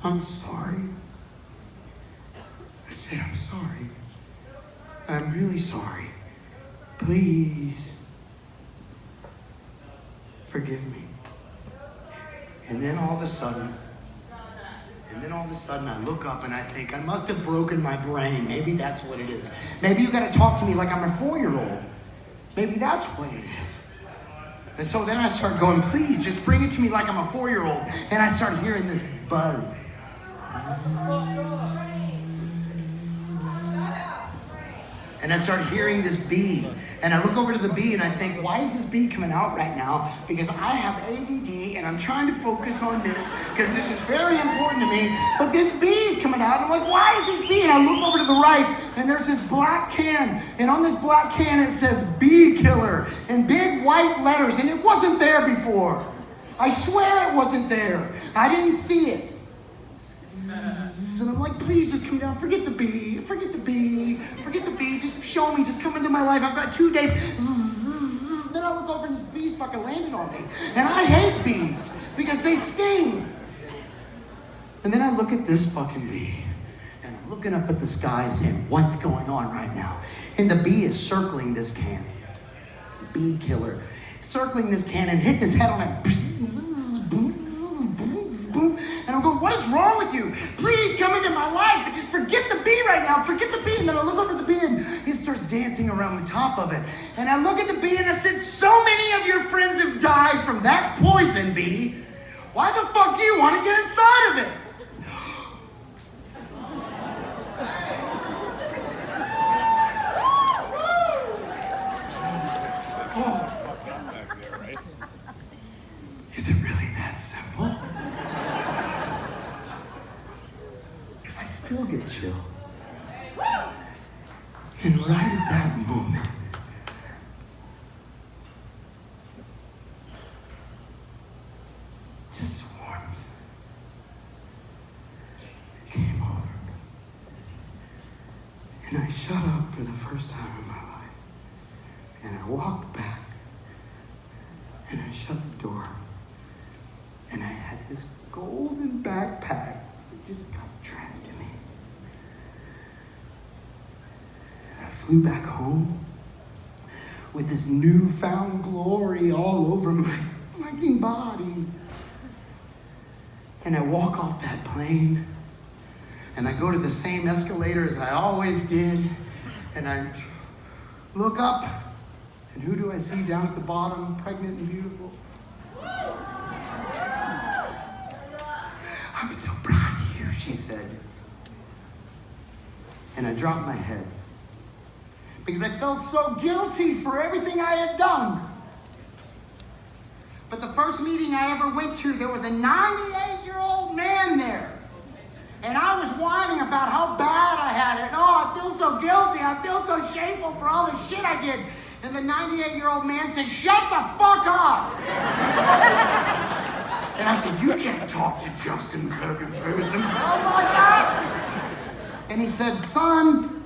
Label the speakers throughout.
Speaker 1: I'm sorry. I said, I'm sorry. I'm really sorry. Please forgive me. And then all of a sudden, I look up and I think, I must have broken my brain. Maybe that's what it is. Maybe you gotta talk to me like I'm a 4-year-old. Maybe that's what it is. And so then I start going, please, just bring it to me like I'm a 4-year-old. And I start hearing this buzz. And I start hearing this bee. And I look over to the bee and I think, why is this bee coming out right now? Because I have ADD and I'm trying to focus on this because this is very important to me. But this bee is coming out. And I'm like, why is this bee? And I look over to the right and there's this black can. And on this black can it says bee killer in big white letters. And it wasn't there before. I swear it wasn't there. I didn't see it. And I'm like, please just come down. Forget the bee. Forget the bee. Forget the bee. Just show me. Just come into my life. I've got 2 days. Then I look over and this bee's fucking landing on me. And I hate bees because they sting. And then I look at this fucking bee. And I'm looking up at the sky saying, what's going on right now? And the bee is circling this can. Bee killer. Circling this can and hitting his head on it. And I'm going, what is wrong with you? Please come into my life and just forget the bee right now. Forget the bee. And then I look over at the bee and he starts dancing around the top of it. And I look at the bee and I said, so many of your friends have died from that poison bee. Why the fuck do you want to get inside of it? Is it really that simple? I still get chills. And right at that moment, just warmth came over me. And I shut up for the first time in my life. And I walked back. And I shut the door. And I had this golden backpack that just got trapped in me. And I flew back home with this newfound glory all over my fucking body. And I walk off that plane. And I go to the same escalator as I always did. And I look up. And who do I see down at the bottom, pregnant and beautiful? I'm so proud of you, she said. And I dropped my head. Because I felt so guilty for everything I had done. But the first meeting I ever went to, there was a 98-year-old man there. And I was whining about how bad I had it. Oh, I feel so guilty. I feel so shameful for all the shit I did. And the 98-year-old man said, shut the fuck up. And I said, you can't talk to Justin fucking Furstenfeld like that. And he said, son,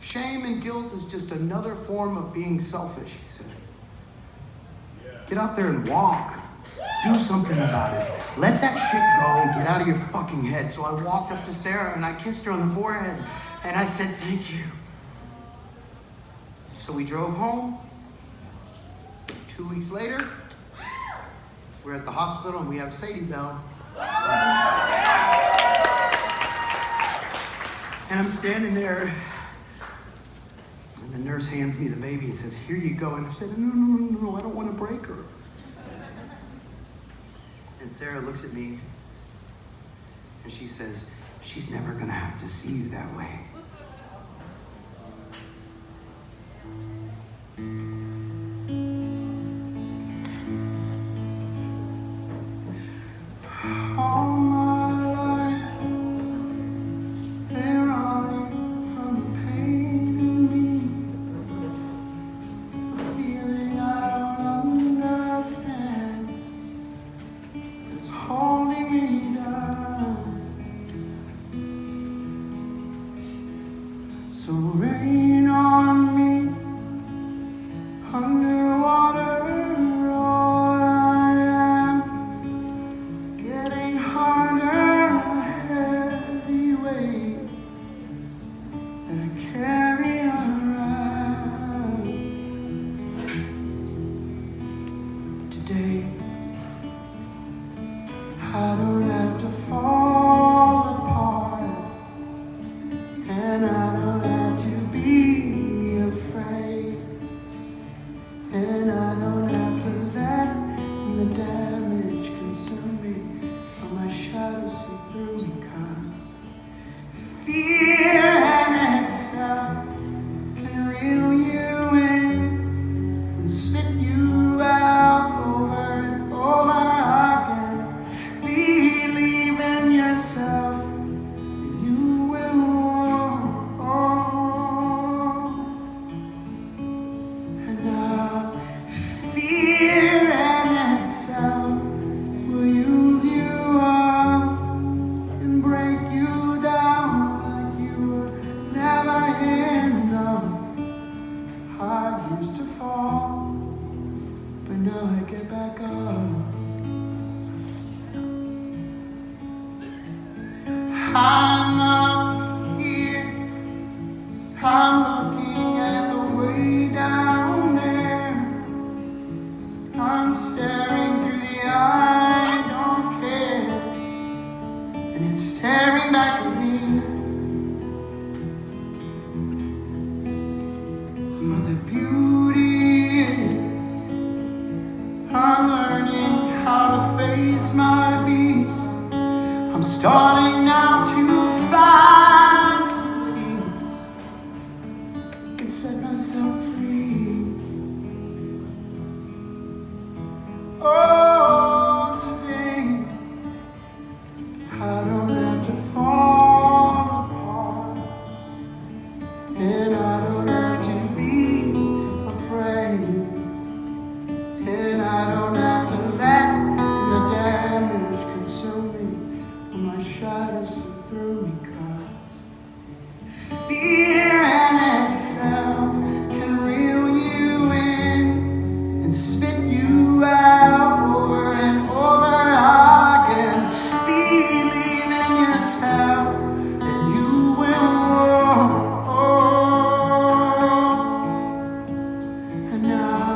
Speaker 1: shame and guilt is just another form of being selfish, he said. Get out there and walk. Do something about it. Let that shit go and get out of your fucking head. So I walked up to Sarah and I kissed her on the forehead and I said, thank you. So we drove home. 2 weeks later, we're at the hospital and we have Sadie Bell. And I'm standing there and the nurse hands me the baby and says, here you go. And I said, no, I don't want to break her. And Sarah looks at me and she says, she's never gonna have to see you that way. today I don't have to fall apart, and I don't have to be afraid, and I don't have to let the damage consume me, or my shadow see through me, 'cause fear and itself can reel you in and spit you out over and over again. Believe in yourself and you will walk. And now fear and itself will use you up and break you down like you were never enough. I used to fall, but now I get back up. I'm up here, I'm looking at the way down there. I'm staring through the eye, don't care, and it's staring back at me. Well, the beauty is I'm learning how to face my beast. I'm starting now to find some peace and set myself free. Oh, today I don't have to fall apart, and I don't have to be afraid, and I don't have to let the damage consume me, or my shadow see through me, 'cause fear and itself can reel you in and spit you out over and over again. Believe in yourself and you will walk. And now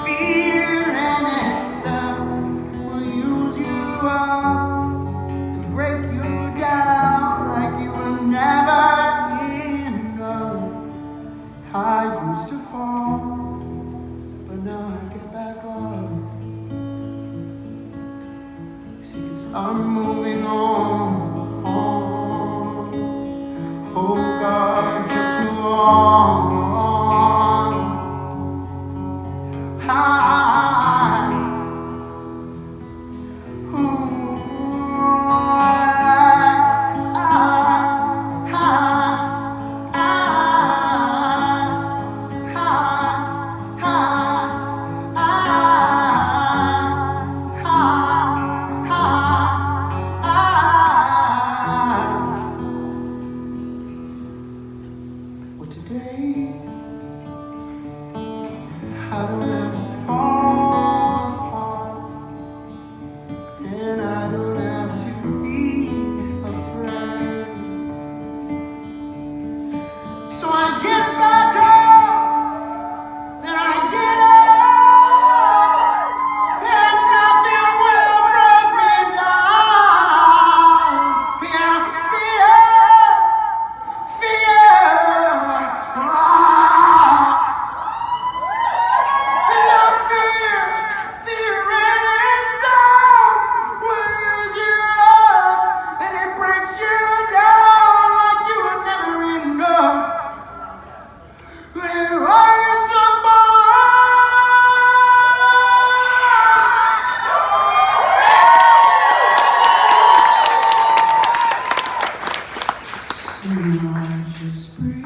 Speaker 1: fear and itself will use you up and break you down like you were never enough. I used to fall, but now I get back up. You see, 'cause I'm moving on. Oh God, just move on. Well, today I don't have to fall apart, and I don't have to be afraid. So I get back up, then I get up, and nothing will break me down. Yeah, fear, fear. And I fear, fear in itself will use you up, and it breaks you down like you were never enough. Where are you so far? So I just breathe,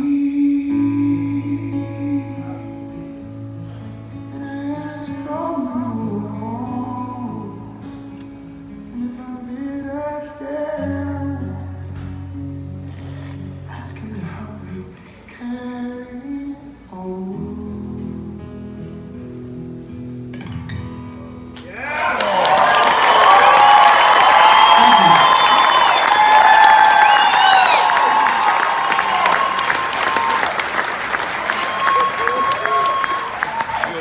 Speaker 1: and I ask from you more. And if I'm bitter still, ask him to help me carry on.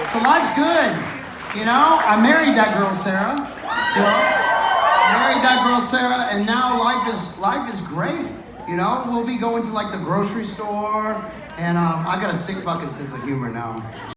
Speaker 1: So life's good. You know, I married that girl, Sarah. You know, I married that girl, Sarah, and now life is great. You know, we'll be going to like the grocery store, and I got a sick fucking sense of humor now.